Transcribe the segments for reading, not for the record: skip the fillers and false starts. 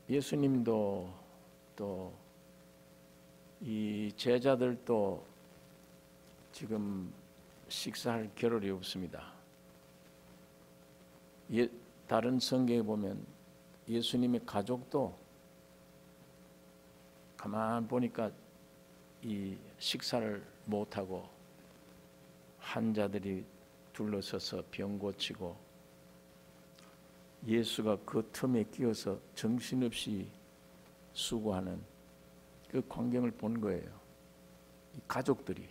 예수님도 또 이 제자들도 지금 식사할 겨를이 없습니다. 다른 성경에 보면 예수님의 가족도 가만 보니까 이 식사를 못하고 환자들이 둘러서서 병 고치고 예수가 그 틈에 끼어서 정신없이 수고하는 그 광경을 본 거예요. 이 가족들이.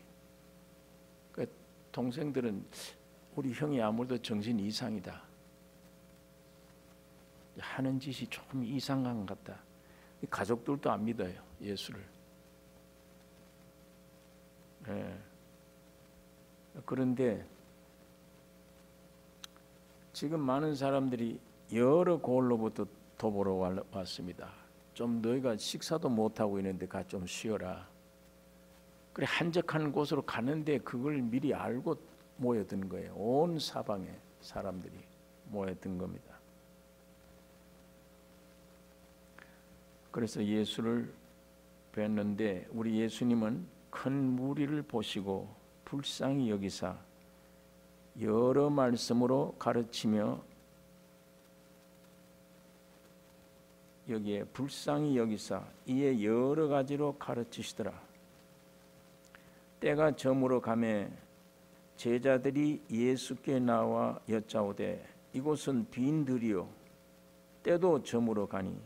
그 동생들은 우리 형이 아무래도 정신 이상이다. 하는 짓이 조금 이상한 것 같다. 이 가족들도 안 믿어요, 예수를. 네. 그런데 지금 많은 사람들이 여러 고을로부터 도보러 왔습니다. 좀 너희가 식사도 못하고 있는데 가 좀 쉬어라. 그래 한적한 곳으로 가는데 그걸 미리 알고 모여든 거예요. 온 사방에 사람들이 모여든 겁니다. 그래서 예수를 뵀는데 우리 예수님은 큰 무리를 보시고 불쌍히 여기사 여러 말씀으로 가르치며 여기에 불쌍히 여기사 이에 여러 가지로 가르치시더라. 때가 저물어 가매 제자들이 예수께 나와 여짜오되 이곳은 빈 들이요 때도 저물어 가니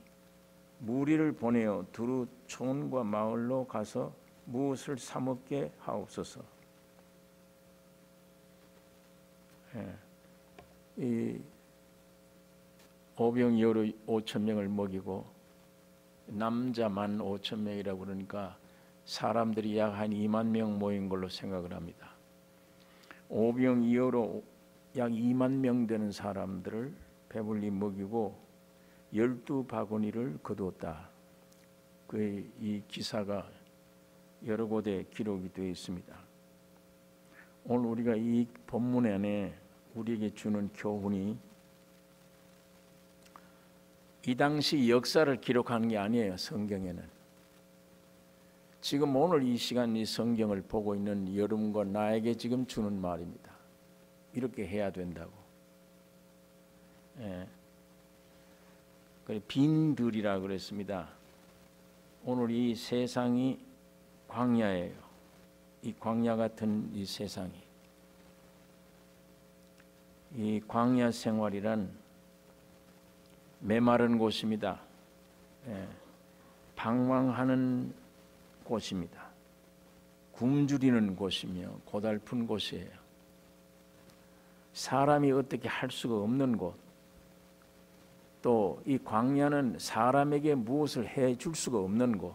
무리를 보내어 두루 촌과 마을로 가서 무엇을 사 먹게 하옵소서. 이 오병이어로 5,000명을 먹이고 남자만 5,000명이라고 그러니까 사람들이 약 한 2만 명 모인 걸로 생각을 합니다. 오병이어로 약 2만 명 되는 사람들을 배불리 먹이고 12바구니를 거두었다. 이 기사가 여러 곳에 기록이 되어 있습니다. 오늘 우리가 이 본문 안에 우리에게 주는 교훈이 이 당시 역사를 기록하는 게 아니에요. 성경에는 지금 오늘 이 시간 이 성경을 보고 있는 여러분과 나에게 지금 주는 말입니다. 이렇게 해야 된다고. 빈들이라 그랬습니다. 오늘 이 세상이 광야예요. 이 광야 같은 이 세상이, 이 광야 생활이란 메마른 곳입니다. 방황하는 곳입니다. 굶주리는 곳이며 고달픈 곳이에요. 사람이 어떻게 할 수가 없는 곳. 또 이 광야는 사람에게 무엇을 해줄 수가 없는 곳.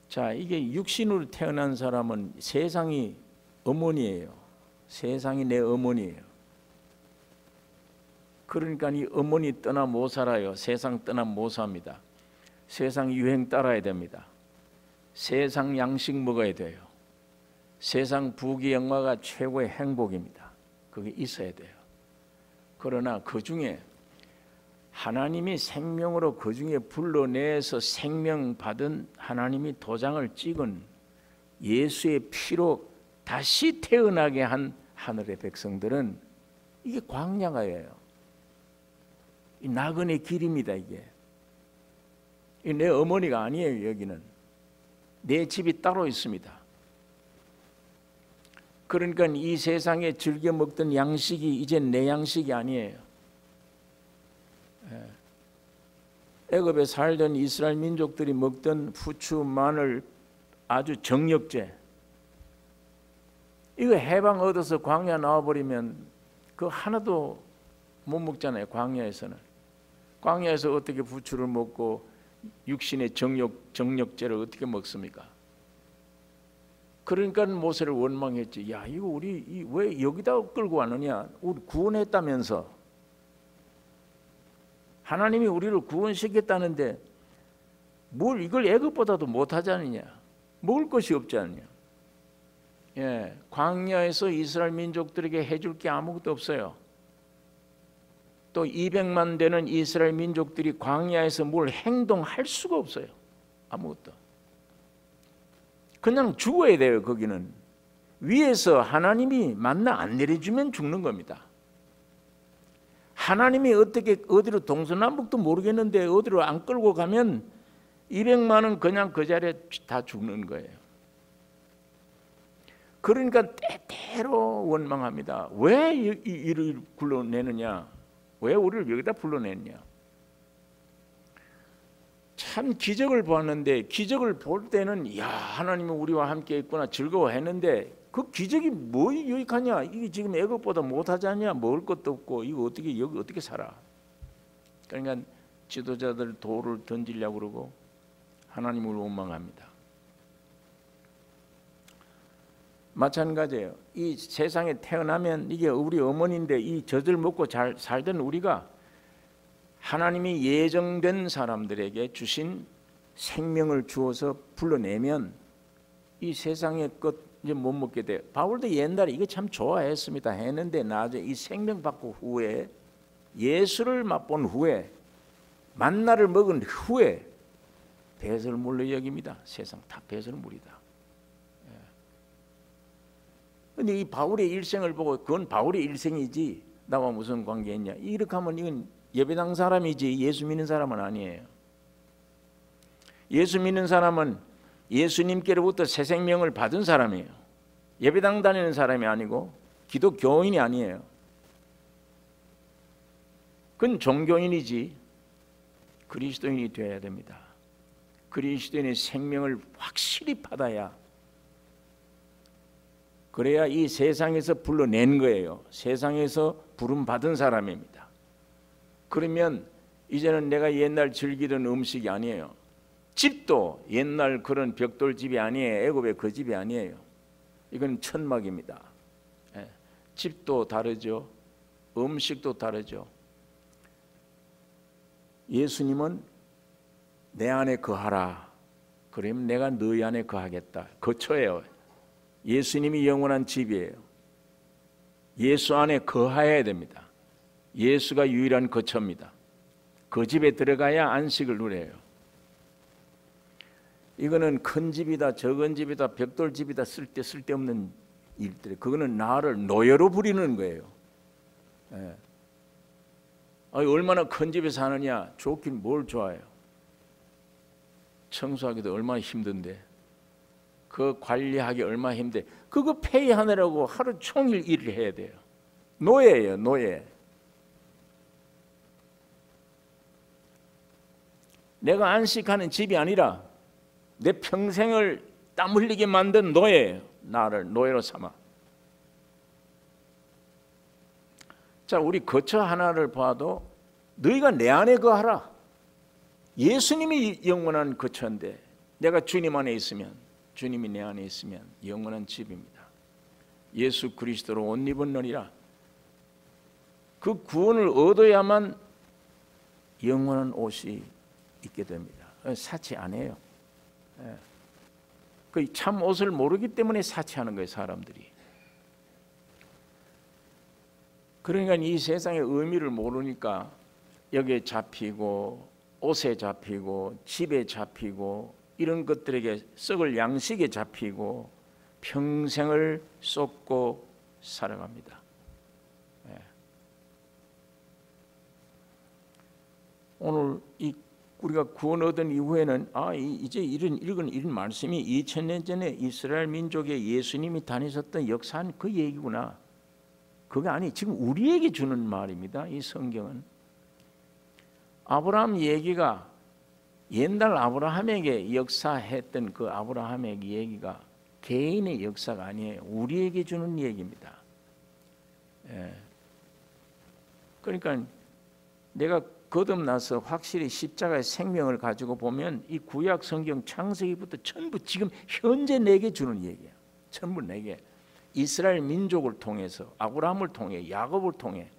자, 이게 육신으로 태어난 사람은 세상이 어머니예요. 세상이 내 어머니예요. 그러니까 이 어머니 떠나 못 살아요. 세상 떠나 못 삽니다. 세상 유행 따라야 됩니다. 세상 양식 먹어야 돼요. 세상 부귀영화가 최고의 행복입니다. 그게 있어야 돼요. 그러나 그 중에 하나님이 생명으로 그 중에 불러내서 생명 받은 하나님이 도장을 찍은 예수의 피로 다시 태어나게 한 하늘의 백성들은 이게 광야가예요. 이 나그네 길입니다. 이게 내 어머니가 아니에요. 여기는 내 집이 따로 있습니다. 그러니까 이 세상에 즐겨 먹던 양식이 이제 내 양식이 아니에요. 애굽에 살던 이스라엘 민족들이 먹던 후추, 마늘, 아주 정력제, 이거 해방 얻어서 광야 나와버리면 그거 하나도 못 먹잖아요. 광야에서는. 광야에서 어떻게 부추를 먹고 육신의 정력제를 어떻게 먹습니까? 그러니까 모세를 원망했지. 야, 이거 우리 왜 여기다 끌고 왔느냐? 우리 구원했다면서. 하나님이 우리를 구원시켰다는데 뭘 이걸 애굽보다도 못하지 않느냐? 먹을 것이 없지 않느냐? 광야에서 이스라엘 민족들에게 해줄 게 아무것도 없어요. 또 200만 되는 이스라엘 민족들이 광야에서 뭘 행동할 수가 없어요. 아무것도. 그냥 죽어야 돼요. 거기는 위에서 하나님이 만나 안 내려주면 죽는 겁니다. 하나님이 어떻게 어디로 동서남북도 모르겠는데 어디로 안 끌고 가면 200만은 그냥 그 자리에 다 죽는 거예요. 그러니까 때때로 원망합니다. 왜 이를 불러내느냐? 왜 우리를 여기다 불러냈냐? 참 기적을 보았는데 기적을 볼 때는 야 하나님이 우리와 함께 있구나 즐거워했는데 그 기적이 뭐 유익하냐? 이게 지금 애굽보다 못하지 않냐? 먹을 것도 없고 이거 어떻게 여기 어떻게 살아? 그러니까 지도자들 돌을 던지려고 그러고 하나님을 원망합니다. 마찬가지예요. 이 세상에 태어나면 이게 우리 어머니인데 이 젖을 먹고 잘 살던 우리가 하나님이 예정된 사람들에게 주신 생명을 주어서 불러내면 이 세상의 것 이제 못 먹게 돼요. 바울도 옛날에 이거 참 좋아했습니다. 했는데 나중에 이 생명 받고 후에 예수를 맛본 후에 만나를 먹은 후에 배설물로 여깁니다. 세상 다 배설물이다. 근데 이 바울의 일생을 보고 그건 바울의 일생이지 나와 무슨 관계 있냐? 이렇게 하면 이건 예배당 사람이지 예수 믿는 사람은 아니에요. 예수 믿는 사람은 예수님께로부터 새 생명을 받은 사람이에요. 예배당 다니는 사람이 아니고 기독교인이 아니에요. 그건 종교인이지 그리스도인이 되어야 됩니다. 그리스도인의 생명을 확실히 받아야 그래야 이 세상에서 불러낸 거예요. 세상에서 부름받은 사람입니다. 그러면 이제는 내가 옛날 즐기던 음식이 아니에요. 집도 옛날 그런 벽돌집이 아니에요. 애굽의 그 집이 아니에요. 이건 천막입니다. 집도 다르죠. 음식도 다르죠. 예수님은 내 안에 거하라. 그러면 내가 너희 안에 거하겠다. 거처예요. 예수님이 영원한 집이에요. 예수 안에 거하여야 됩니다. 예수가 유일한 거처입니다. 그 집에 들어가야 안식을 누려요. 이거는 큰 집이다 적은 집이다 벽돌집이다 쓸데없는 일들. 그거는 나를 노예로 부리는 거예요. 얼마나 큰 집에 사느냐. 좋긴 뭘 좋아해요. 청소하기도 얼마나 힘든데 그 관리하기 얼마나 힘든데 그거 폐위하느라고 하루 종일 일을 해야 돼요. 노예예요. 노예. 내가 안식하는 집이 아니라 내 평생을 땀 흘리게 만든 노예예요. 나를 노예로 삼아. 자, 우리 거처 하나를 봐도 너희가 내 안에 거하라. 예수님이 영원한 거처인데 내가 주님 안에 있으면 주님이 내 안에 있으면 영원한 집입니다. 예수 그리스도로 옷 입었느니라. 그 구원을 얻어야만 영원한 옷이 있게 됩니다. 사치 안 해요. 그 참 옷을 모르기 때문에 사치하는 거예요, 사람들이. 그러니까 이 세상의 의미를 모르니까 여기에 잡히고 옷에 잡히고 집에 잡히고 이런 것들에게 썩을 양식에 잡히고 평생을 쏟고 살아갑니다. 오늘 우리가 구원 얻은 이후에는 이제 이런 말씀이 2000년 전에 이스라엘 민족에 예수님이 다니셨던 역사한 그 얘기구나. 그게 아니 지금 우리에게 주는 말입니다. 이 성경은 아브라함 얘기가 옛날 아브라함에게 역사했던 그 아브라함의 얘기가 개인의 역사가 아니에요. 우리에게 주는 얘기입니다. 그러니까 내가 거듭나서 확실히 십자가의 생명을 가지고 보면 이 구약 성경 창세기부터 전부 지금 현재 내게 주는 얘기야. 전부 내게 이스라엘 민족을 통해서 아브라함을 통해 야곱을 통해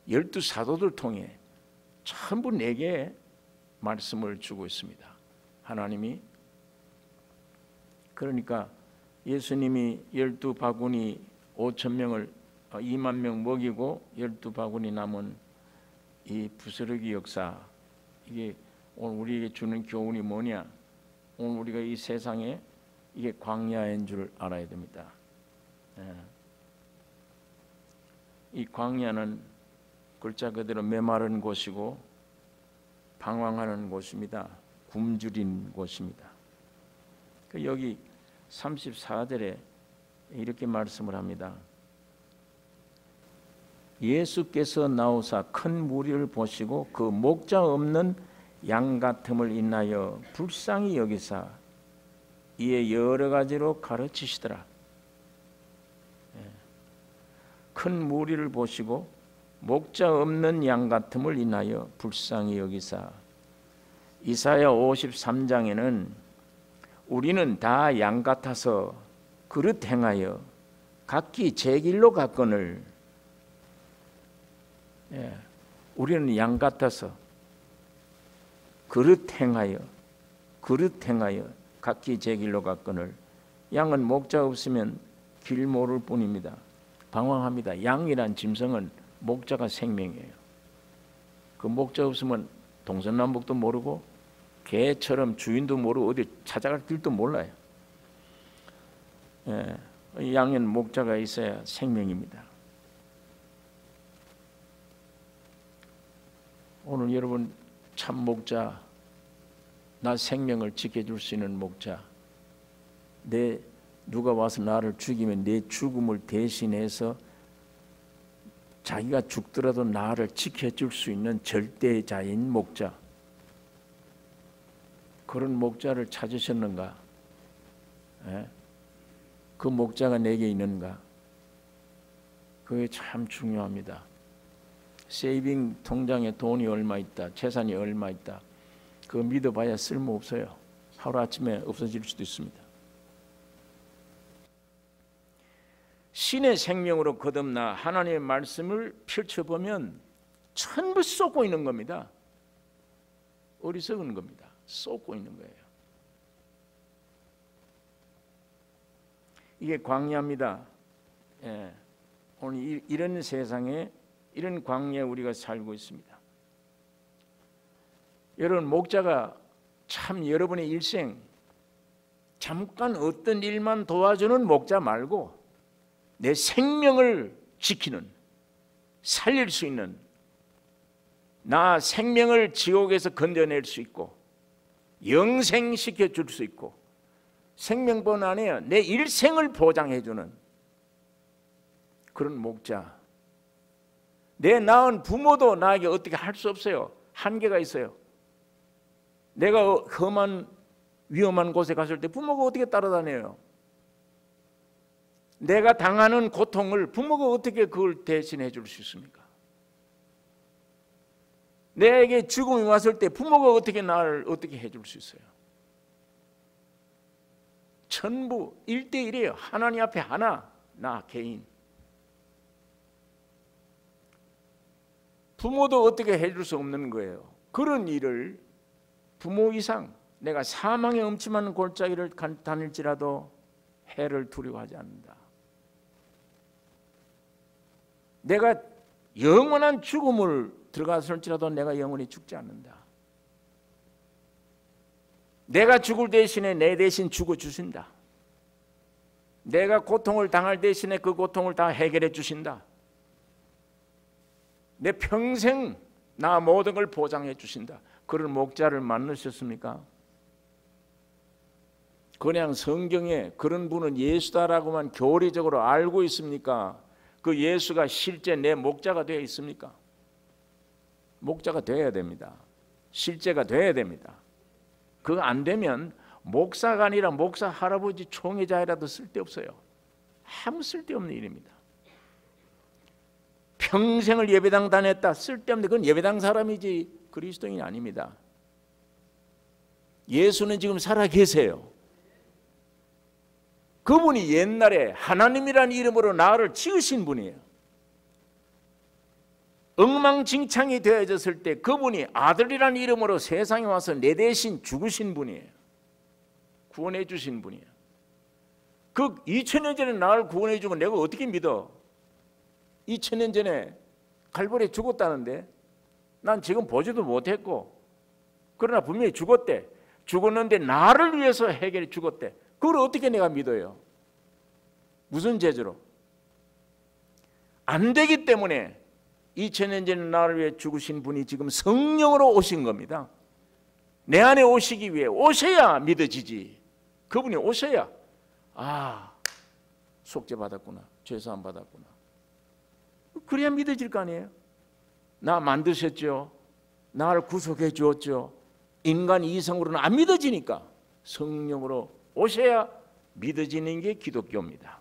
12사도들 통해 전부 내게 말씀을 주고 있습니다. 하나님이 그러니까 예수님이 12바구니 5,000명을 2만 명 먹이고 12바구니 남은 이 부스러기 역사, 이게 오늘 우리에게 주는 교훈이 뭐냐? 오늘 우리가 이 세상에 이게 광야인 줄 알아야 됩니다. 이 광야는 글자 그대로 메마른 곳이고 방황하는 곳입니다. 굶주린 곳입니다. 여기 34절에 이렇게 말씀을 합니다. 예수께서 나오사 큰 무리를 보시고 그 목자 없는 양 같음을 인하여 불쌍히 여기사 이에 여러 가지로 가르치시더라. 큰 무리를 보시고 목자 없는 양 같음을 인하여 불쌍히 여기사. 이사야 53장에는 우리는 다 양 같아서 그릇 행하여 각기 제 길로 갔거늘. 우리는 양 같아서 그릇 행하여 각기 제 길로 갔거늘. 양은 목자 없으면 길 모를 뿐입니다. 방황합니다. 양이란 짐승은 목자가 생명이에요. 그 목자 없으면 동서남북도 모르고 개처럼 주인도 모르고 어디 찾아갈 길도 몰라요. 양에는 목자가 있어야 생명입니다. 오늘 여러분 참 목자, 나 생명을 지켜줄 수 있는 목자, 누가 와서 나를 죽이면 내 죽음을 대신해서 자기가 죽더라도 나를 지켜줄 수 있는 절대자인 목자, 그런 목자를 찾으셨는가? 그 목자가 내게 있는가? 그게 참 중요합니다. 세이빙 통장에 돈이 얼마 있다, 재산이 얼마 있다, 그거 믿어봐야 쓸모없어요. 하루아침에 없어질 수도 있습니다. 신의 생명으로 거듭나 하나님의 말씀을 펼쳐보면 전부 쏟고 있는 겁니다. 어리석은 겁니다. 쏟고 있는 거예요. 이게 광야입니다. 오늘 이런 세상에, 이런 광야에 우리가 살고 있습니다. 여러분, 목자가 참 여러분의 일생 잠깐 어떤 일만 도와주는 목자 말고 내 생명을 지키는, 살릴 수 있는, 나 생명을 지옥에서 건져낼 수 있고 영생시켜 줄 수 있고 생명뿐 아니라 내 일생을 보장해 주는 그런 목자. 내 낳은 부모도 나에게 어떻게 할 수 없어요. 한계가 있어요. 내가 험한 위험한 곳에 갔을 때 부모가 어떻게 따라다녀요? 내가 당하는 고통을 부모가 어떻게 그걸 대신해 줄 수 있습니까? 내게 죽음이 왔을 때 부모가 어떻게 나를 어떻게 해줄 수 있어요? 전부 1대1이에요. 하나님 앞에 하나, 나 개인. 부모도 어떻게 해줄 수 없는 거예요. 그런 일을 부모 이상, 내가 사망의 엄침한 골짜기를 다닐지라도 해를 두려워하지 않는다. 내가 영원한 죽음을 들어갔을지라도 내가 영원히 죽지 않는다. 내가 죽을 대신에 내 대신 죽어주신다. 내가 고통을 당할 대신에 그 고통을 다 해결해 주신다. 내 평생 나 모든 걸 보장해 주신다. 그런 목자를 만나셨습니까? 그냥 성경에 그런 분은 예수다라고만 교리적으로 알고 있습니까? 그 예수가 실제 내 목자가 되어 있습니까? 목자가 되어야 됩니다. 실제가 되어야 됩니다. 그거 안 되면 목사가 아니라 목사 할아버지 총회자이라도 쓸데없어요. 아무 쓸데없는 일입니다. 평생을 예배당 다녔다, 쓸데없는데 그건 예배당 사람이지 그리스도인이 아닙니다. 예수는 지금 살아 계세요. 그분이 옛날에 하나님이라는 이름으로 나를 지으신 분이에요. 엉망진창이 되어졌을 때 그분이 아들이라는 이름으로 세상에 와서 내 대신 죽으신 분이에요. 구원해 주신 분이에요. 그 2000년 전에 나를 구원해 주고 내가 어떻게 믿어? 2000년 전에 갈보리에 죽었다는데 난 지금 보지도 못했고, 그러나 분명히 죽었대. 죽었는데 나를 위해서 해결해 죽었대. 그걸 어떻게 내가 믿어요? 무슨 재주로? 안 되기 때문에 2000년 전에 나를 위해 죽으신 분이 지금 성령으로 오신 겁니다. 내 안에 오시기 위해 오셔야 믿어지지. 그분이 오셔야 속죄 받았구나, 죄사함 받았구나, 그래야 믿어질 거 아니에요. 나 만드셨죠, 나를 구속해 주었죠. 인간 이성으로는 안 믿어지니까 성령으로 오셔야 믿어지는 게 기독교입니다.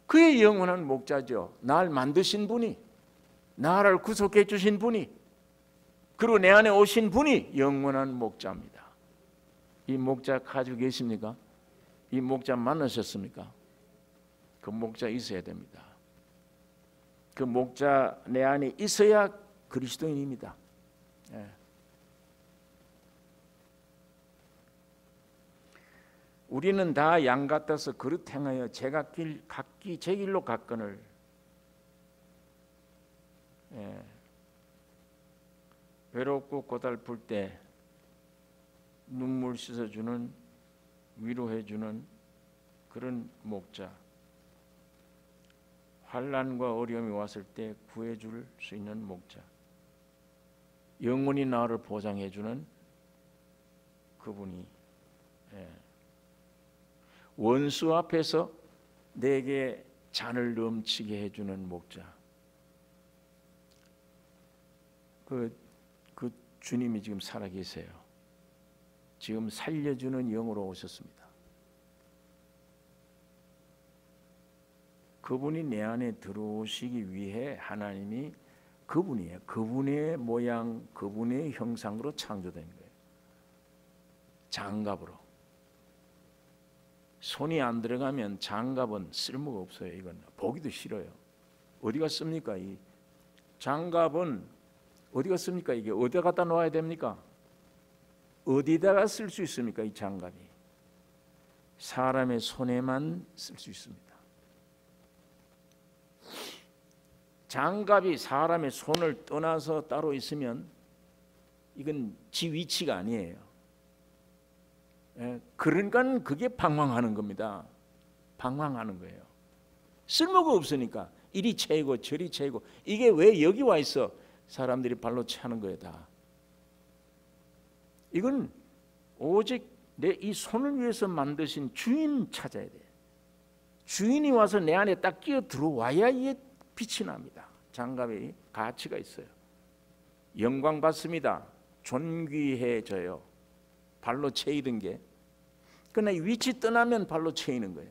그의 영원한 목자죠. 날 만드신 분이, 나를 구속해 주신 분이, 그리고 내 안에 오신 분이 영원한 목자입니다. 이 목자 가지고 계십니까? 이 목자 만나셨습니까? 그 목자 있어야 됩니다. 그 목자 내 안에 있어야 그리스도인입니다. 우리는 다 양 같아서 그릇 행하여 각기 제 길로 갔거늘. 외롭고 고달플 때 눈물 씻어주는, 위로해주는 그런 목자, 환난과 어려움이 왔을 때 구해줄 수 있는 목자, 영원히 나를 보장해주는 그분이, 원수 앞에서 내게 잔을 넘치게 해주는 목자, 그 주님이 지금 살아계세요. 지금 살려주는 영으로 오셨습니다. 그분이 내 안에 들어오시기 위해 하나님이 그분이에요. 그분의 모양, 그분의 형상으로 창조된 거예요. 장갑으로. 손이 안 들어가면 장갑은 쓸모가 없어요. 이건 보기도 싫어요. 어디가 씁니까? 이 장갑은 어디가 씁니까? 이게 어디다 갖다 놓아야 됩니까? 어디다가 쓸 수 있습니까? 이 장갑이 사람의 손에만 쓸 수 있습니다. 장갑이 사람의 손을 떠나서 따로 있으면 이건 지 위치가 아니에요. 그러니까 그게 방황하는 겁니다. 방황하는 거예요. 쓸모가 없으니까 이리 채이고 저리 채이고, 이게 왜 여기 와 있어? 사람들이 발로 차는 거예요. 다. 이건 오직 내 이 손을 위해서 만드신 주인 찾아야 돼. 주인이 와서 내 안에 딱 끼어 들어와야 이게 빛이 납니다. 장갑이 가치가 있어요. 영광 받습니다. 존귀해져요. 발로 채이던 게. 그러나 위치 떠나면 발로 채이는 거예요.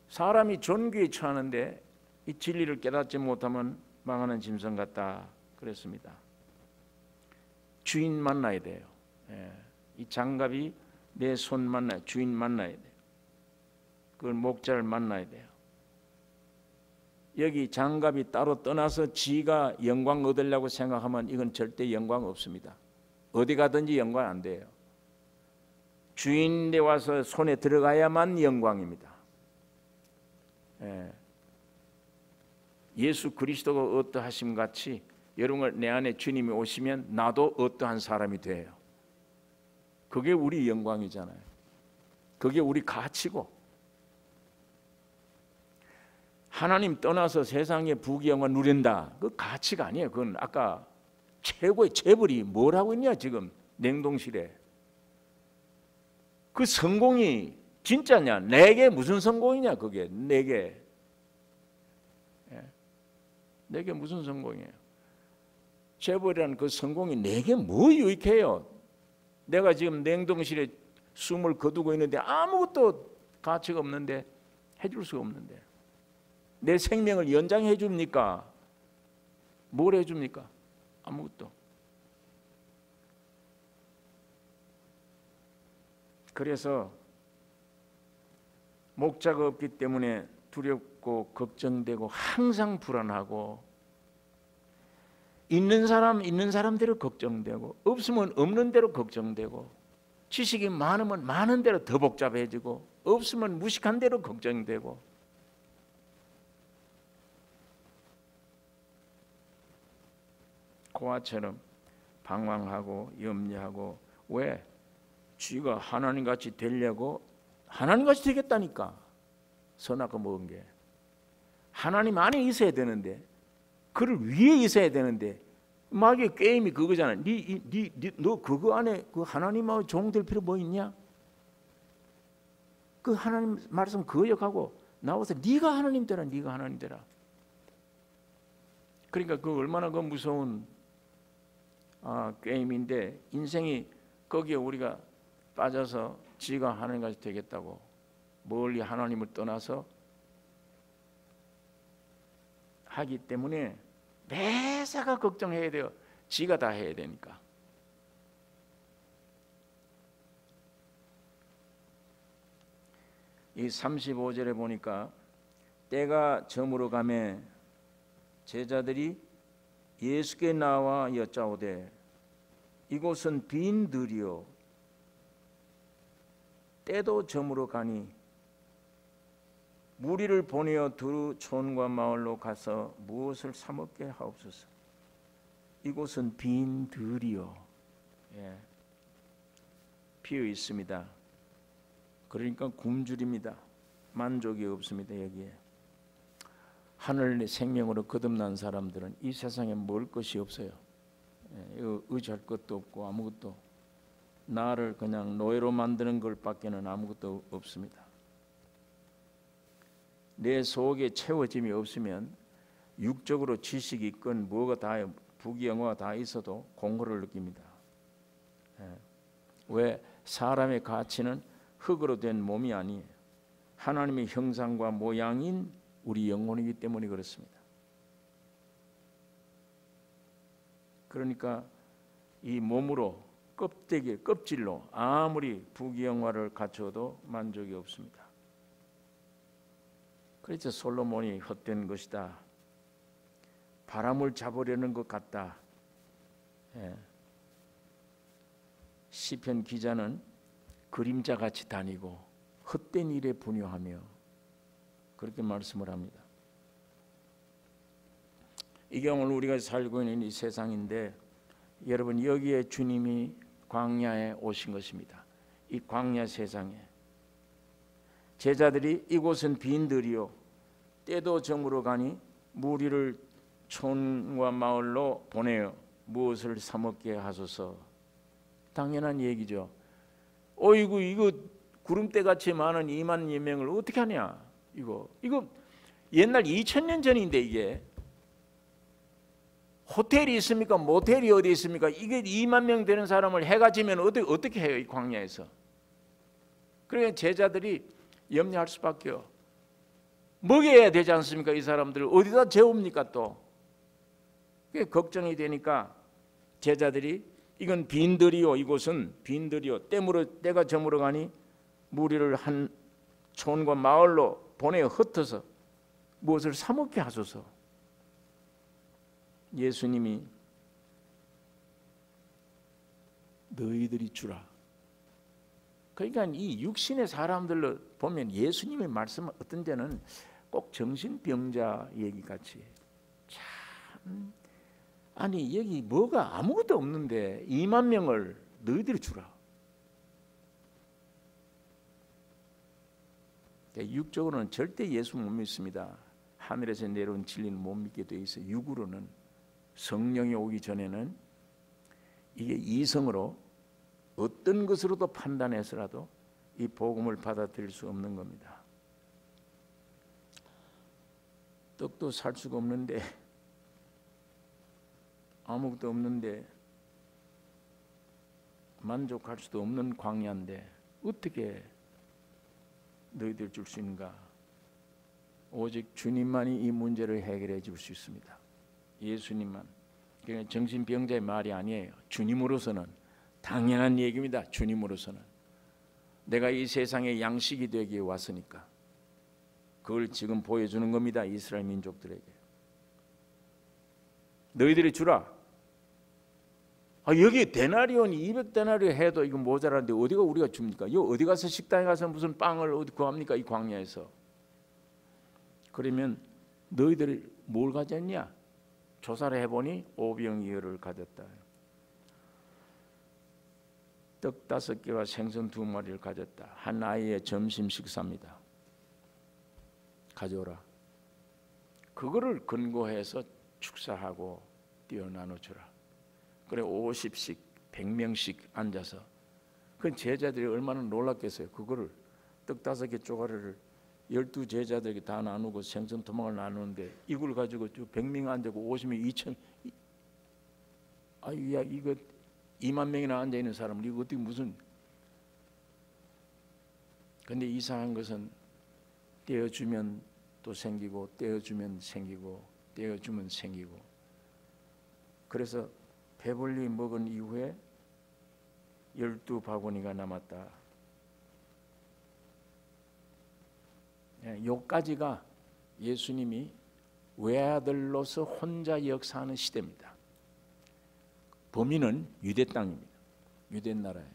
사람이 존귀에 처하는데 이 진리를 깨닫지 못하면 망하는 짐승 같다 그랬습니다. 주인 만나야 돼요. 이 장갑이 내 손 만나야, 주인 만나야 돼요. 그걸 목자를 만나야 돼요. 여기 장갑이 따로 떠나서 지가 영광 얻으려고 생각하면 이건 절대 영광 없습니다. 어디 가든지 영광 안 돼요. 주인에 와서 손에 들어가야만 영광입니다. 예수 그리스도가 어떠하심 같이 여러분 내 안에 주님이 오시면 나도 어떠한 사람이 돼요. 그게 우리 영광이잖아요. 그게 우리 가치고, 하나님 떠나서 세상의 부귀영화 누린다, 그 가치가 아니에요. 그건 아까 최고의 재벌이 뭘 하고 있냐 지금 냉동실에. 그 성공이 진짜냐? 내게 무슨 성공이냐? 그게 내게 무슨 성공이에요? 재벌이라는 그 성공이 내게 뭐 유익해요? 내가 지금 냉동실에 숨을 거두고 있는데 아무것도 가치가 없는데, 해줄 수가 없는데, 내 생명을 연장해 줍니까? 뭘 해줍니까? 아무것도. 그래서 목자가 없기 때문에 두렵고 걱정되고 항상 불안하고, 있는 사람 있는 사람대로 걱정되고, 없으면 없는 대로 걱정되고, 지식이 많으면 많은 대로 더 복잡해지고 없으면 무식한 대로 걱정되고 고아처럼 방황하고 염려하고 왜? 쥐가 하나님같이 되려고 하나님같이 되겠다니까. 선악과 먹은 게 하나님 안에 있어야 되는데 그를 위에 있어야 되는데 마귀의 게임이 그거잖아. 너 그거 안에 그 하나님하고 종될 필요 뭐 있냐? 그 하나님 말씀 거역하고 나와서 네가 하나님 되라, 네가 하나님 되라. 그러니까 그 얼마나 그 무서운 게임인데 인생이 거기에 우리가 빠져서 지가 하나님같이 되겠다고 멀리 하나님을 떠나서 하기 때문에 매사가 걱정해야 돼요. 지가 다 해야 되니까. 이 35절에 보니까 때가 저물어 가매 제자들이 예수께 나와 여짜오되 이곳은 빈 들이요 때도 저물어 가니 무리를 보내어 두 촌과 마을로 가서 무엇을 사 먹게 하옵소서. 이곳은 빈 들이요, 비어 있습니다. 그러니까 굶주립니다. 만족이 없습니다. 여기에 하늘의 생명으로 거듭난 사람들은 이 세상에 먹을 것이 없어요. 의지할 것도 없고 아무것도 나를 그냥 노예로 만드는 것밖에는 아무것도 없습니다. 내 속에 채워짐이 없으면 육적으로 지식이 있건 뭐가 다 부귀영화가 다 있어도 공허를 느낍니다. 왜? 사람의 가치는 흙으로 된 몸이 아니에요. 하나님의 형상과 모양인 우리 영혼이기 때문에 그렇습니다. 그러니까 이 몸으로 껍질로 아무리 부귀영화를 갖춰도 만족이 없습니다. 그래서 솔로몬이 헛된 것이다. 바람을 잡으려는 것 같다. 시편 기자는 그림자같이 다니고 헛된 일에 분유하며 그렇게 말씀을 합니다. 이게 오늘 우리가 살고 있는 이 세상인데 여러분 여기에 주님이 광야에 오신 것입니다. 이 광야 세상에 제자들이 이곳은 빈 들이요 때도 저물어 가니 무리를 촌과 마을로 보내어 무엇을 사 먹게 하소서. 당연한 얘기죠. 어이구 이거 구름대같이 많은 2만 명을 어떻게 하냐. 이거 옛날 2000년 전인데 이게 호텔이 있습니까? 모텔이 어디 있습니까? 이게 2만 명 되는 사람을 해가 지면 어떻게 해요? 이 광야에서. 그러니까 제자들이 염려할 수밖에요. 먹여야 되지 않습니까? 이 사람들을 어디다 재웁니까 또? 그게 걱정이 되니까 제자들이 이건 빈들이요 이곳은 빈들이요 때가 저물어 가니 무리를 한 촌과 마을로 보내어 흩어서 무엇을 사 먹게 하소서. 예수님이 너희들이 주라. 그러니까 이 육신의 사람들로 보면 예수님의 말씀은 어떤 데는 꼭 정신병자 얘기같이 참 아니 여기 뭐가 아무것도 없는데 2만 명을 너희들이 주라. 육적으로는 절대 예수 못 믿습니다. 하늘에서 내려온 진리는 못 믿게 돼 있어요. 육으로는 성령이 오기 전에는 이게 이성으로 어떤 것으로도 판단해서라도 이 복음을 받아들일 수 없는 겁니다. 떡도 살 수가 없는데 아무것도 없는데 만족할 수도 없는 광야인데 어떻게 너희들 줄 수 있는가? 오직 주님만이 이 문제를 해결해 줄 수 있습니다. 예수님만. 그러니까 정신병자의 말이 아니에요. 주님으로서는 당연한 얘기입니다. 주님으로서는 내가 이 세상에 양식이 되기에 왔으니까 그걸 지금 보여주는 겁니다. 이스라엘 민족들에게 너희들이 주라. 여기 데나리온이 200데나리온 해도 이거 모자라는데 어디가 우리가 줍니까? 이 어디 가서 식당에 가서 무슨 빵을 어디 구합니까? 이 광야에서. 그러면 너희들이 뭘 가졌냐? 조사를 해보니 오병이어를 가졌다. 떡 5개와 생선 2마리를 가졌다. 한 아이의 점심 식사입니다. 가져오라. 그거를 근거해서 축사하고 띄어 나눠주라. 그래 50씩 100명씩 앉아서 그 제자들이 얼마나 놀랐겠어요. 그거를 떡 5개 쪼가리를 12 제자들에게 다 나누고 생선 토막을 나누는데 이걸 가지고 100명 앉고 50명 2천 야 이거 2만 명이나 앉아 있는 사람은 이거 어떻게 무슨. 근데 이상한 것은 떼어주면 또 생기고 떼어주면 생기고 떼어주면 생기고. 그래서 배불리 먹은 이후에 12바구니가 남았다. 요까지가 예수님이 외아들로서 혼자 역사하는 시대입니다. 범위는 유대 땅입니다. 유대 나라에.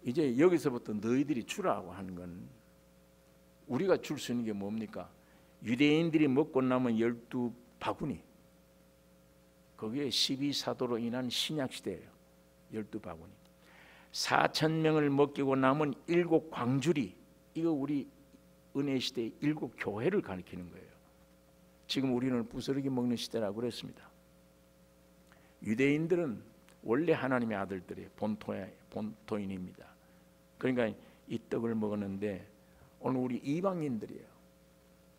이제 여기서부터 너희들이 주라고 하는 건 우리가 줄 수 있는 게 뭡니까? 유대인들이 먹고 남은 12바구니. 거기에 12사도로 인한 신약시대예요. 12바구니. 4,000명을 먹이고 남은 7광주리. 이거 우리 은혜시대의 7교회를 가리키는 거예요. 지금 우리는 부스러기 먹는 시대라고 그랬습니다. 유대인들은 원래 하나님의 아들들이에요. 본토인입니다. 그러니까 이 떡을 먹었는데 오늘 우리 이방인들이에요.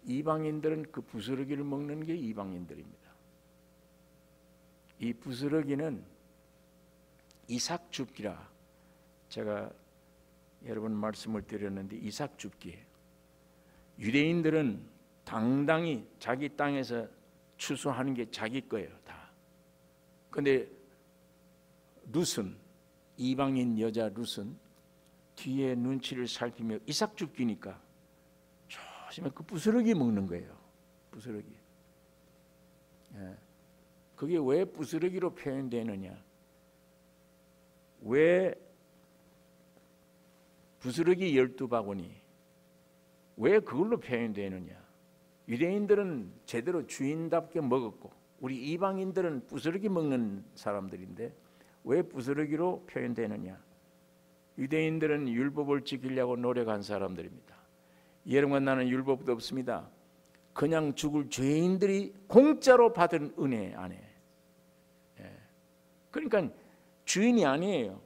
이방인들은 그 부스러기를 먹는 게 이방인들입니다. 이 부스러기는 이삭 줍기라 제가 여러 번 말씀을 드렸는데 이삭 줍기예요. 유대인들은 당당히 자기 땅에서 추수하는 게 자기 거예요. 다. 그런데 룻은 이방인 여자 룻은 뒤에 눈치를 살피며 이삭 줍기니까 조심해 그 부스러기 먹는 거예요. 부스러기. 그게 왜 부스러기로 표현되느냐? 왜 부스러기 12바구니 왜 그걸로 표현되느냐? 유대인들은 제대로 주인답게 먹었고 우리 이방인들은 부스러기 먹는 사람들인데 왜 부스러기로 표현되느냐? 유대인들은 율법을 지키려고 노력한 사람들입니다. 여러분과 나는 율법도 없습니다. 그냥 죽을 죄인들이 공짜로 받은 은혜 안에. 그러니까 주인이 아니에요.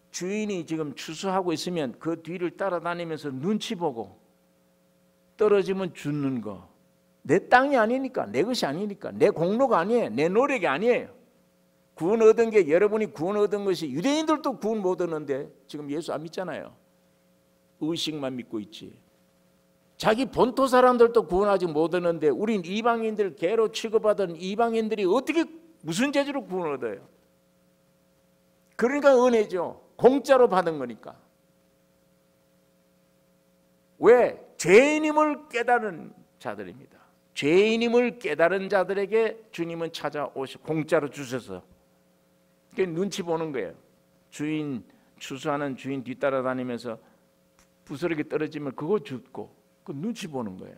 주인이 지금 추수하고 있으면 그 뒤를 따라다니면서 눈치 보고 떨어지면 죽는 거. 내 땅이 아니니까, 내 것이 아니니까, 내 공로가 아니에요. 내 노력이 아니에요. 구원 얻은 게 여러분이 구원 얻은 것이 유대인들도 구원 못 얻는데 지금 예수 안 믿잖아요. 의식만 믿고 있지. 자기 본토 사람들도 구원하지 못 얻는데 우린 이방인들 개로 취급하던 이방인들이 어떻게 무슨 재주로 구원 얻어요? 그러니까 은혜죠. 공짜로 받은 거니까. 왜? 죄인임을 깨달은 자들입니다. 죄인임을 깨달은 자들에게 주님은 찾아오시 공짜로 주셔서 눈치 보는 거예요. 주인 추수하는 주인 뒤따라다니면서 부스러기 떨어지면 그거 줍고 그 눈치 보는 거예요.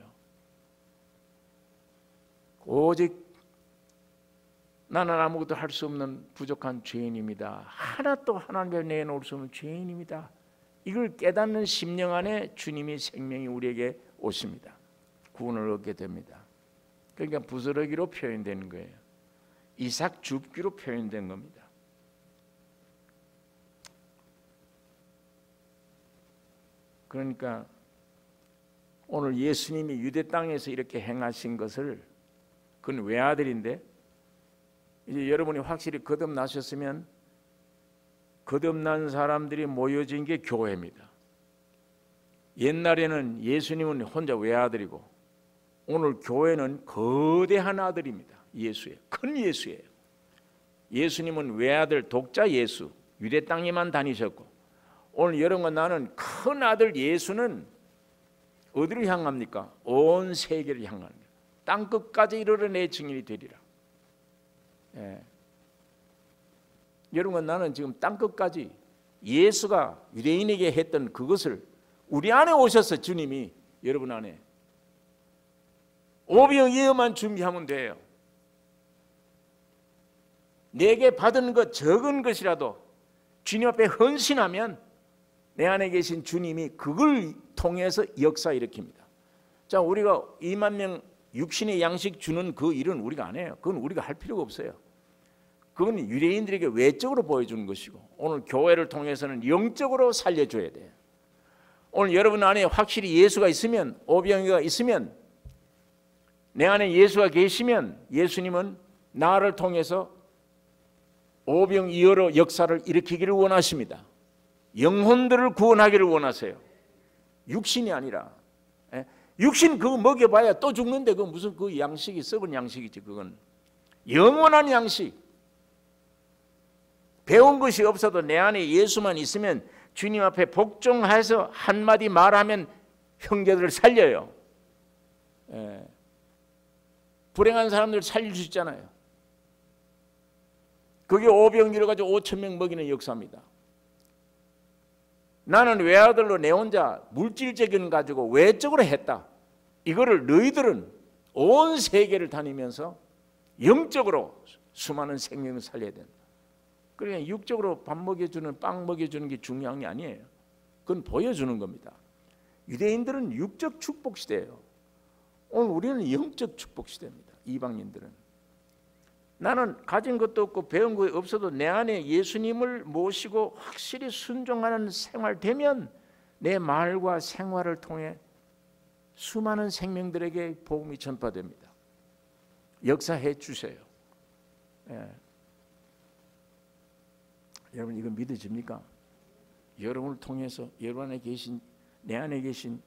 오직 나는 아무것도 할 수 없는 부족한 죄인입니다. 하나 또 하나님께 내놓을 수 없는 죄인입니다. 이걸 깨닫는 심령 안에 주님의 생명이 우리에게 오십니다. 구원을 얻게 됩니다. 그러니까 부스러기로 표현되는 거예요. 이삭 줍기로 표현된 겁니다. 그러니까 오늘 예수님이 유대 땅에서 이렇게 행하신 것을 그건 외아들인데 이제 여러분이 확실히 거듭나셨으면 거듭난 사람들이 모여진 게 교회입니다. 옛날에는 예수님은 혼자 외아들이고 오늘 교회는 거대한 아들입니다. 예수예요. 큰 예수예요. 예수님은 외아들 독자 예수 유대 땅에만 다니셨고 오늘 여러분과 나는 큰 아들 예수는 어디를 향합니까? 온 세계를 향합니다. 땅끝까지 이르러 내 증인이 되리라. 여러분, 나는 지금 땅끝까지 예수가 유대인에게 했던 그것을 우리 안에 오셔서 주님이 여러분 안에 오병이어만 준비하면 돼요. 내게 받은 것 적은 것이라도 주님 앞에 헌신하면 내 안에 계신 주님이 그걸 통해서 역사 일으킵니다. 자, 우리가 2만 명 육신의 양식 주는 그 일은 우리가 안 해요. 그건 우리가 할 필요가 없어요. 그건 유대인들에게 외적으로 보여주는 것이고, 오늘 교회를 통해서는 영적으로 살려줘야 돼요. 오늘 여러분 안에 확실히 예수가 있으면, 오병이가 있으면, 내 안에 예수가 계시면 예수님은 나를 통해서 오병이어로 역사를 일으키기를 원하십니다. 영혼들을 구원하기를 원하세요. 육신이 아니라. 육신 그거 먹여봐야 또 죽는데 그 무슨 그 양식이 썩은 양식이지. 그건 영원한 양식. 배운 것이 없어도 내 안에 예수만 있으면 주님 앞에 복종해서 한마디 말하면 형제들을 살려요. 불행한 사람들 살릴 수 있잖아요. 그게 오병이어 가지고 5천 명 먹이는 역사입니다. 나는 외아들로 내 혼자 물질적인 가지고 외적으로 했다. 이거를 너희들은 온 세계를 다니면서 영적으로 수많은 생명을 살려야 된다. 그러니까 육적으로 밥 먹여주는, 빵 먹여주는 게 중요한 게 아니에요. 그건 보여주는 겁니다. 유대인들은 육적 축복 시대예요. 오늘 우리는 영적 축복 시대입니다. 이방인들은. 나는 가진 것도 없고 배운 거 없어도 내 안에 예수님을 모시고 확실히 순종하는 생활 되면 내 말과 생활을 통해 수많은 생명들에게 복음이 전파됩니다. 역사해 주세요. 여러분, 이거 믿어집니까? 여러분을 통해서 여러분 안에 계신, 내 안에 계신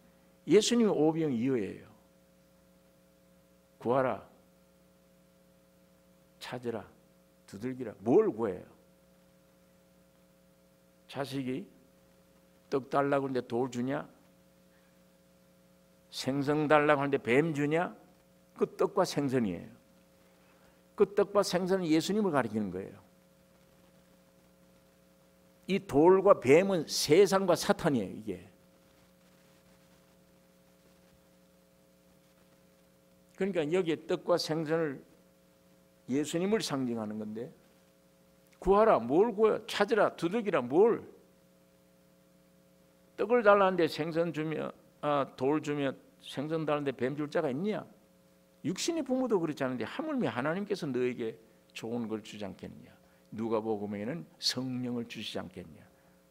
예수님이 오병이어예요. 구하라, 찾으라, 두들기라. 뭘 구해요? 자식이 떡 달라고 하는데 돌 주냐? 생선 달라고 하는데 뱀 주냐? 그 떡과 생선이에요. 그 떡과 생선은 예수님을 가리키는 거예요. 이 돌과 뱀은 세상과 사탄이에요. 이게. 그러니까 여기에 떡과 생선을 예수님을 상징하는 건데, 구하라, 뭘 구해요? 찾으라, 두들기라, 뭘? 떡을 달라는데 생선 주면, 돌 주면 생선 달라는데 뱀 줄 자가 있냐? 육신의 부모도 그렇지 않은데 하물며 하나님께서 너에게 좋은 걸 주지 않겠느냐? 누가복음에는 성령을 주시지 않겠냐?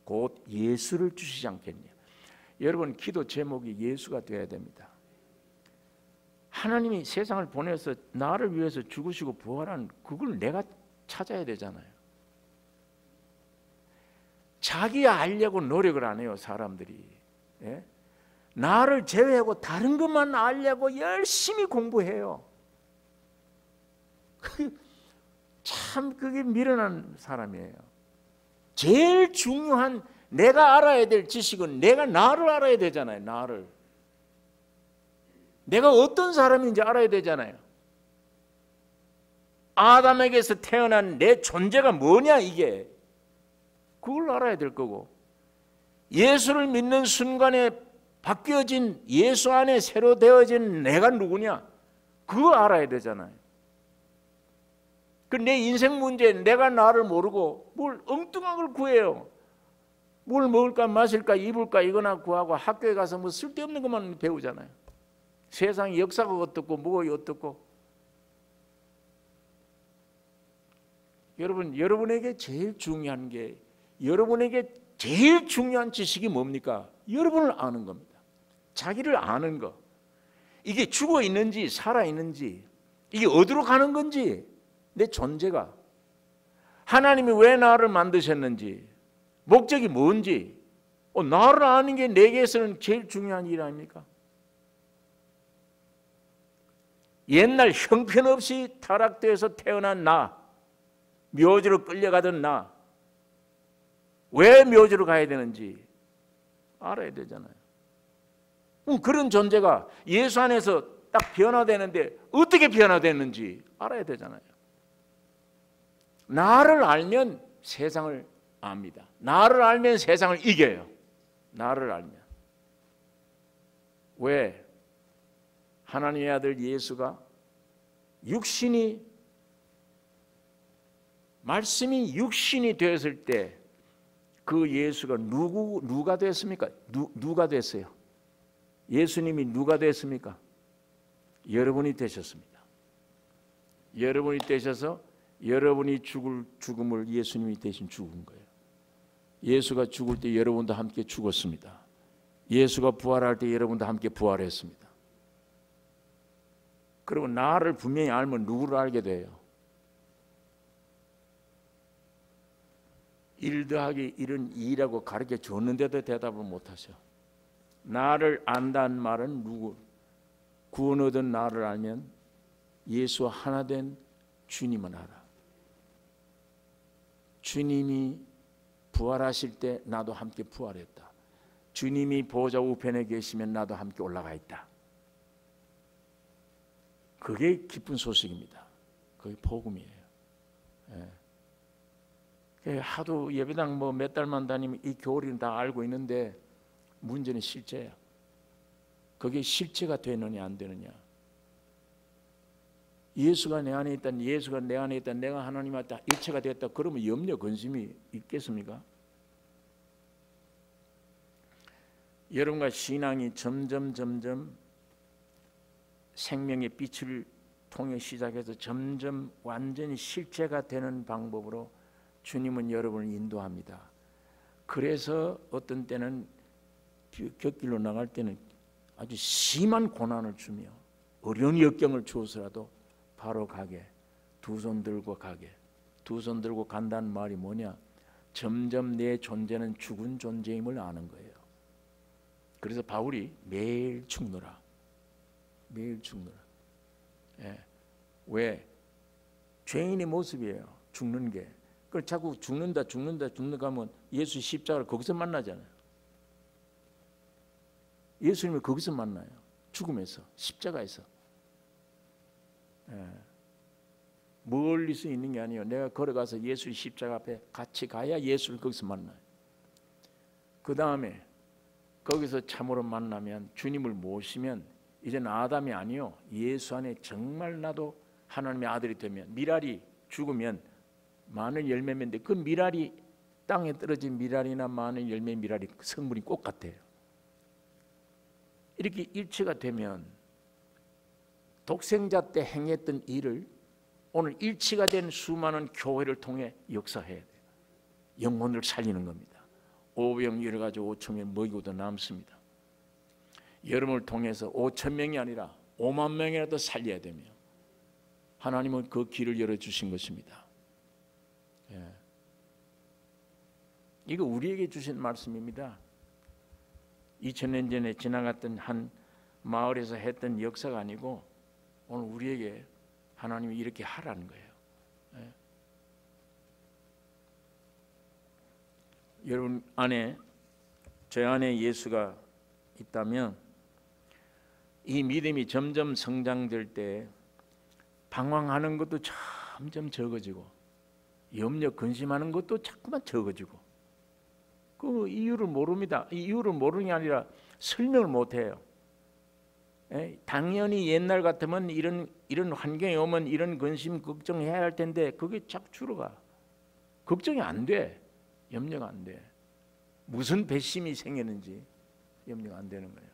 곧 예수를 주시지 않겠냐? 여러분, 기도 제목이 예수가 되어야 됩니다. 하나님이 세상을 보내서 나를 위해서 죽으시고 부활한 그걸 내가 찾아야 되잖아요. 자기 알려고 노력을 안 해요, 사람들이. 예? 나를 제외하고 다른 것만 알려고 열심히 공부해요. 참 그게 미련한 사람이에요. 제일 중요한 내가 알아야 될 지식은 내가 나를 알아야 되잖아요. 나를. 내가 어떤 사람인지 알아야 되잖아요. 아담에게서 태어난 내 존재가 뭐냐, 이게. 그걸 알아야 될 거고, 예수를 믿는 순간에 바뀌어진 예수 안에 새로 되어진 내가 누구냐, 그거 알아야 되잖아요. 그 내 인생 문제, 내가 나를 모르고 뭘 엉뚱한 걸 구해요. 뭘 먹을까 마실까 입을까 이거나 구하고 학교에 가서 뭐 쓸데없는 것만 배우잖아요. 세상 역사가 어떻고 뭐가 어떻고. 여러분, 여러분에게 제일 중요한 게, 여러분에게 제일 중요한 지식이 뭡니까? 여러분을 아는 겁니다. 자기를 아는 거. 이게 죽어 있는지 살아 있는지, 이게 어디로 가는 건지, 내 존재가, 하나님이 왜 나를 만드셨는지, 목적이 뭔지, 나를 아는 게 내게서는 제일 중요한 일 아닙니까? 옛날 형편없이 타락돼서 태어난 나, 묘지로 끌려가던 나, 왜 묘지로 가야 되는지 알아야 되잖아요. 그런 존재가 예수 안에서 딱 변화되는데 어떻게 변화됐는지 알아야 되잖아요. 나를 알면 세상을 압니다. 나를 알면 세상을 이겨요. 나를 알면. 왜? 하나님의 아들 예수가 말씀이 육신이 되었을 때 그 예수가 누가 됐습니까? 누가 됐어요? 예수님이 누가 됐습니까? 여러분이 되셨습니다. 여러분이 되셔서 여러분이 죽을 죽음을 예수님이 대신 죽은 거예요. 예수가 죽을 때 여러분도 함께 죽었습니다. 예수가 부활할 때 여러분도 함께 부활했습니다. 그리고 나를 분명히 알면 누구를 알게 돼요? 1 더하기 1은 2라고 가르쳐 줬는데도 대답을 못하셔. 나를 안다는 말은 누구? 구원 얻은 나를 알면 예수와 하나 된 주님을 알아. 주님이 부활하실 때 나도 함께 부활했다. 주님이 보좌 우편에 계시면 나도 함께 올라가 있다. 그게 기쁜 소식입니다. 그게 복음이에요. 예. 하도 예배당 몇 달만 다니면 이 교리는 다 알고 있는데 문제는 실제야. 그게 실제가 되느냐 안 되느냐. 예수가 내 안에 있다, 예수가 내 안에 있다, 내가 하나님 앞에 일체가 됐다. 그러면 염려 근심이 있겠습니까? 여러분과 신앙이 점점 생명의 빛을 통해 시작해서 점점 완전히 실제가 되는 방법으로 주님은 여러분을 인도합니다. 그래서 어떤 때는 곁길로 나갈 때는 아주 심한 고난을 주며 어려운 역경을 주어서라도 바로 가게, 두 손 들고 가게. 두 손 들고 간다는 말이 뭐냐? 점점 내 존재는 죽은 존재임을 아는 거예요. 그래서 바울이 매일 죽노라. 매일 죽노라. 예. 왜? 죄인의 모습이에요. 죽는 게. 그걸 자꾸 죽는다 하면 예수 십자가를 거기서 만나잖아요. 예수님을 거기서 만나요. 죽음에서, 십자가에서. 예. 멀리서 있는 게 아니에요. 내가 걸어가서 예수의 십자가 앞에 같이 가야 예수를 거기서 만나요. 그 다음에 거기서 참으로 만나면 주님을 모시면 이제는 아담이 아니요 예수 안에 정말 나도 하나님의 아들이 되면 미랄이 죽으면 마늘 열매인데 그 미랄이 땅에 떨어진 미랄이나 마늘 열매 미랄이 성분이 꼭 같아요. 이렇게 일치가 되면 독생자 때 행했던 일을 오늘 일치가 된 수많은 교회를 통해 역사해야 돼요. 영혼을 살리는 겁니다. 오병 여러 가지 5천 명 먹이고도 남습니다. 여러분을 통해서 5천 명이 아니라 5만 명이라도 살려야 되며 하나님은 그 길을 열어주신 것입니다. 예. 이거 우리에게 주신 말씀입니다. 2000년 전에 지나갔던 한 마을에서 했던 역사가 아니고 오늘 우리에게 하나님이 이렇게 하라는 거예요. 예. 여러분 안에 제 안에 예수가 있다면 이 믿음이 점점 성장될 때 방황하는 것도 점점 적어지고 염려 근심하는 것도 자꾸만 적어지고 그 이유를 모릅니다. 이유를 모르는 게 아니라 설명을 못해요. 당연히 옛날 같으면 이런 환경이 오면 이런 근심 걱정해야 할 텐데 그게 자꾸 줄어가. 걱정이 안 돼. 염려가 안 돼. 무슨 배심이 생겼는지 염려가 안 되는 거예요.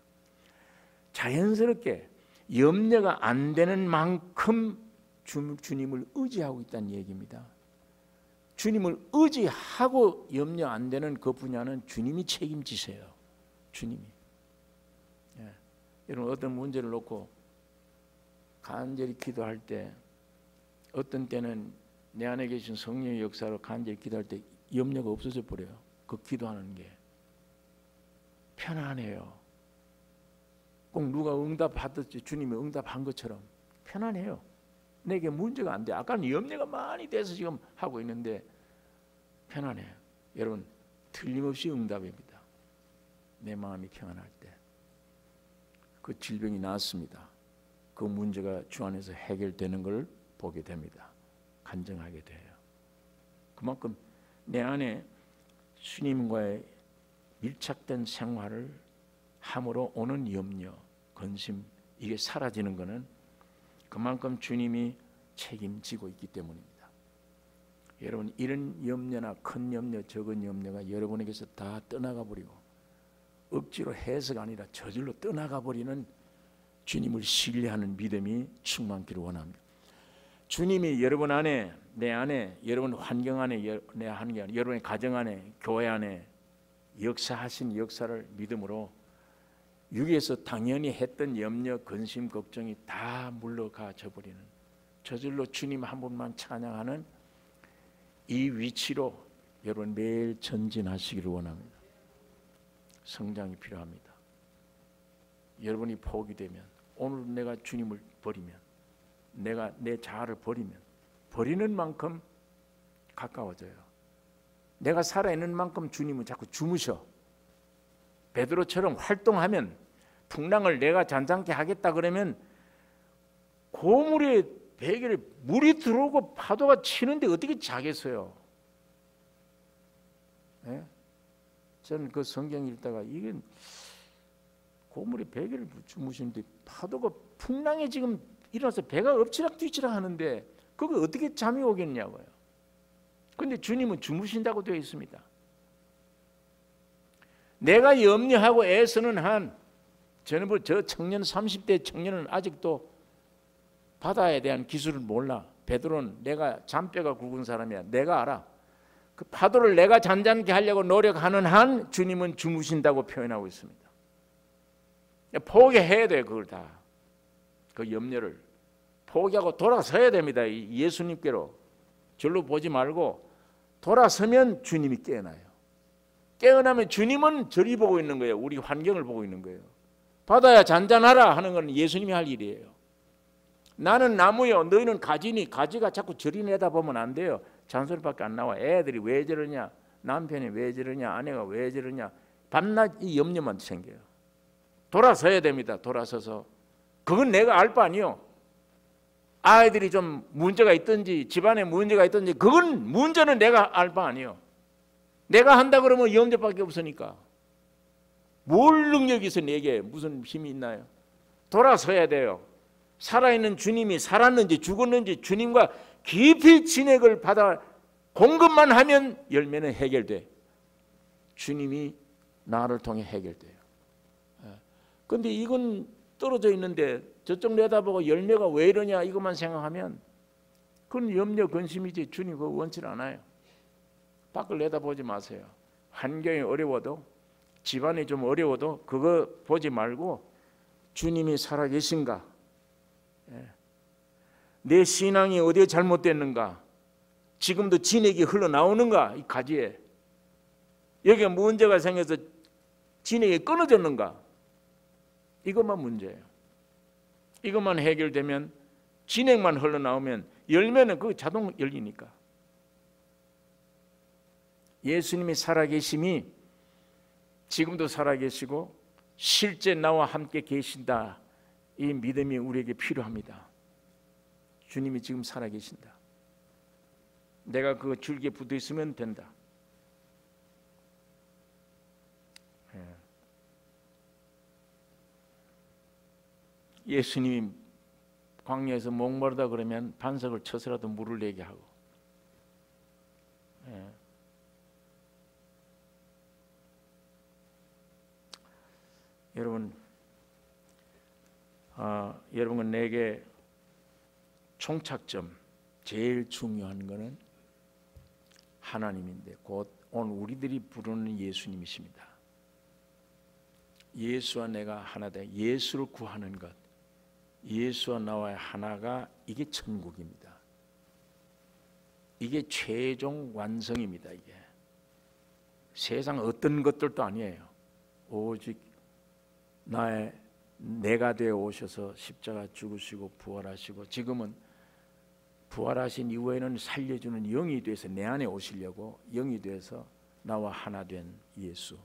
자연스럽게 염려가 안 되는 만큼 주님을 의지하고 있다는 얘기입니다. 주님을 의지하고 염려 안 되는 그 분야는 주님이 책임지세요. 주님이. 예. 여러분 어떤 문제를 놓고 간절히 기도할 때 어떤 때는 내 안에 계신 성령의 역사로 간절히 기도할 때 염려가 없어져 버려요. 그 기도하는 게 편안해요. 꼭 누가 응답하듯이 주님이 응답한 것처럼 편안해요. 내게 문제가 안 돼. 아까는 염려가 많이 돼서 지금 하고 있는데 편안해요. 여러분 틀림없이 응답입니다. 내 마음이 평안할 때 그 질병이 나았습니다. 그 문제가 주 안에서 해결되는 걸 보게 됩니다. 간증하게 돼요. 그만큼 내 안에 주님과의 밀착된 생활을 함으로 오는 염려, 근심 이게 사라지는 것은 그만큼 주님이 책임지고 있기 때문입니다. 여러분 이런 염려나 큰 염려, 적은 염려가 여러분에게서 다 떠나가 버리고 억지로 해서가 아니라 저절로 떠나가 버리는 주님을 신뢰하는 믿음이 충만기를 원합니다. 주님이 여러분 안에, 내 안에, 여러분 환경 안에, 내 환경 안에, 여러분의 가정 안에, 교회 안에 역사하신 역사를 믿음으로 육에서 당연히 했던 염려, 근심, 걱정이 다 물러가져 버리는, 저절로 주님 한 분만 찬양하는 이 위치로 여러분 매일 전진하시기를 원합니다. 성장이 필요합니다. 여러분이 포기되면, 오늘 내가 주님을 버리면, 내가 내 자아를 버리면, 버리는 만큼 가까워져요. 내가 살아있는 만큼 주님은 자꾸 주무셔. 베드로처럼 활동하면, 풍랑을 내가 잔잔케 하겠다 그러면 고물에 베개를 물이 들어오고 파도가 치는데 어떻게 자겠어요? 예? 저는 그 성경 읽다가 이게 고물에 베개를 주무시는데 파도가 풍랑에 지금 일어나서 배가 엎치락 뒤치락 하는데 그거 어떻게 잠이 오겠냐고요. 그런데 주님은 주무신다고 되어 있습니다. 내가 염려하고 애쓰는 한, 저는 뭐 저 청년 30대 청년은 아직도 바다에 대한 기술을 몰라. 베드로는 내가 잔뼈가 굵은 사람이야. 내가 알아. 그 파도를 내가 잔잔케 하려고 노력하는 한 주님은 주무신다고 표현하고 있습니다. 포기해야 돼요. 그걸 다. 그 염려를 포기하고 돌아서야 됩니다. 예수님께로 절로 보지 말고 돌아서면 주님이 깨어나요. 깨어나면 주님은 저리 보고 있는 거예요. 우리 환경을 보고 있는 거예요. 바다야 잔잔하라 하는 건 예수님이 할 일이에요. 나는 나무요, 너희는 가지니, 가지가 자꾸 저리 내다보면 안 돼요. 잔소리밖에 안 나와. 애들이 왜 저러냐, 남편이 왜 저러냐, 아내가 왜 저러냐, 밤낮 이 염려만 생겨요. 돌아서야 됩니다. 돌아서서 그건 내가 알 바 아니요. 아이들이 좀 문제가 있든지 집안에 문제가 있든지 그건 문제는 내가 알 바 아니요. 내가 한다 그러면 염려밖에 없으니까 뭘 능력이 있어 내게 무슨 힘이 있나요? 돌아서야 돼요. 살아있는 주님이 살았는지 죽었는지 주님과 깊이 진액을 받아 공급만 하면 열매는 해결돼. 주님이 나를 통해 해결돼요. 그런데 이건 떨어져 있는데 저쪽 내다보고 열매가 왜 이러냐 이것만 생각하면 그건 염려 근심이지 주님 그거 원치 않아요. 밖을 내다보지 마세요. 환경이 어려워도 집안이 좀 어려워도 그거 보지 말고 주님이 살아계신가, 내 신앙이 어디에 잘못됐는가, 지금도 진액이 흘러나오는가, 이 가지에 여기에 문제가 생겨서 진액이 끊어졌는가, 이것만 문제예요. 이것만 해결되면, 진액만 흘러나오면 열매는 그 자동 열리니까. 예수님이 살아계심이 지금도 살아계시고 실제 나와 함께 계신다, 이 믿음이 우리에게 필요합니다. 주님이 지금 살아계신다. 내가 그 줄기에 붙어 있으면 된다. 예수님이 광야에서 목마르다 그러면 반석을 쳐서라도 물을 내게 하고, 여러분은 내게 총착점, 제일 중요한 것은 하나님인데 곧 오늘 우리들이 부르는 예수님이십니다. 예수와 내가 하나 돼 예수를 구하는 것, 예수와 나와의 하나가 이게 천국입니다. 이게 최종 완성입니다. 이게 세상 어떤 것들도 아니에요. 오직 내가 되어 오셔서 십자가 죽으시고 부활하시고, 지금은 부활하신 이후에는 살려주는 영이 돼서 내 안에 오시려고 영이 돼서 나와 하나 된 예수,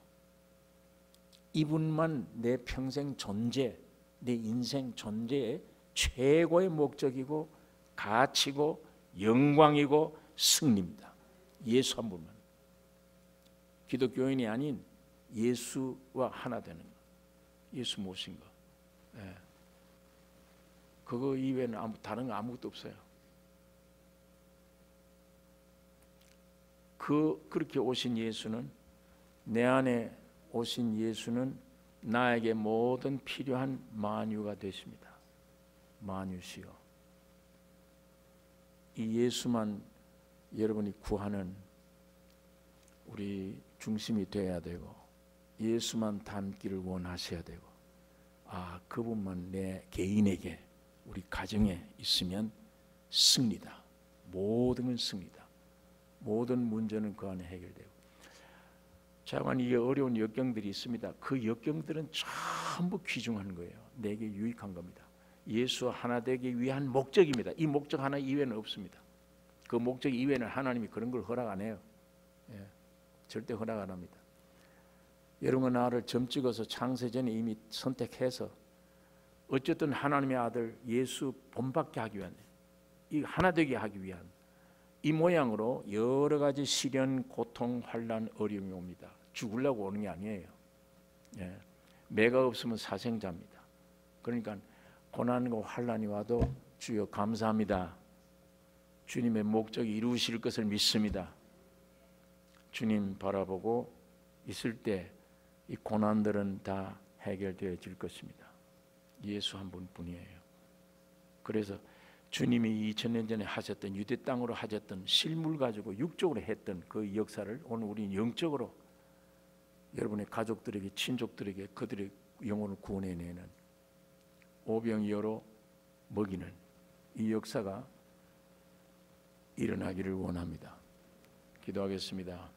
이분만 내 평생 존재, 내 인생 존재의 최고의 목적이고 가치고 영광이고 승리입니다. 예수 한 분만. 기독교인이 아닌 예수와 하나 되는 거. 예수 모신 거. 예. 그거 이외에는 다른 거 아무것도 없어요. 그렇게 오신 예수는, 내 안에 오신 예수는 나에게 모든 필요한 만유가 되십니다. 만유시요. 이 예수만 여러분이 구하는 우리 중심이 되어야 되고, 예수만 닮기를 원하셔야 되고, 그분만 내 개인에게, 우리 가정에 있으면 승리다. 모든 건 승리다. 모든 문제는 그 안에 해결되고. 자관 이게 어려운 역경들이 있습니다. 그 역경들은 전부 귀중한 거예요. 내게 유익한 겁니다. 예수와 하나 되기 위한 목적입니다. 이 목적 하나 이외에는 없습니다. 그 목적 이외에는 하나님이 그런 걸 허락 안 해요. 예, 절대 허락 안 합니다. 여러분 나를 점 찍어서 창세전에 이미 선택해서 어쨌든 하나님의 아들 예수 본받게 하기 위한, 이 하나 되게 하기 위한 이 모양으로 여러 가지 시련, 고통, 환난, 어려움이 옵니다. 죽으려고 오는 게 아니에요. 예, 매가 없으면 사생자입니다. 그러니까 고난과 환난이 와도 주여 감사합니다. 주님의 목적이 이루실 것을 믿습니다. 주님 바라보고 있을 때 이 고난들은 다 해결되어질 것입니다. 예수 한 분뿐이에요. 그래서 주님이 2000년 전에 하셨던, 유대 땅으로 하셨던, 실물 가지고 육적으로 했던 그 역사를 오늘 우리는 영적으로 여러분의 가족들에게, 친족들에게 그들의 영혼을 구원해내는, 오병이어로 먹이는 이 역사가 일어나기를 원합니다. 기도하겠습니다.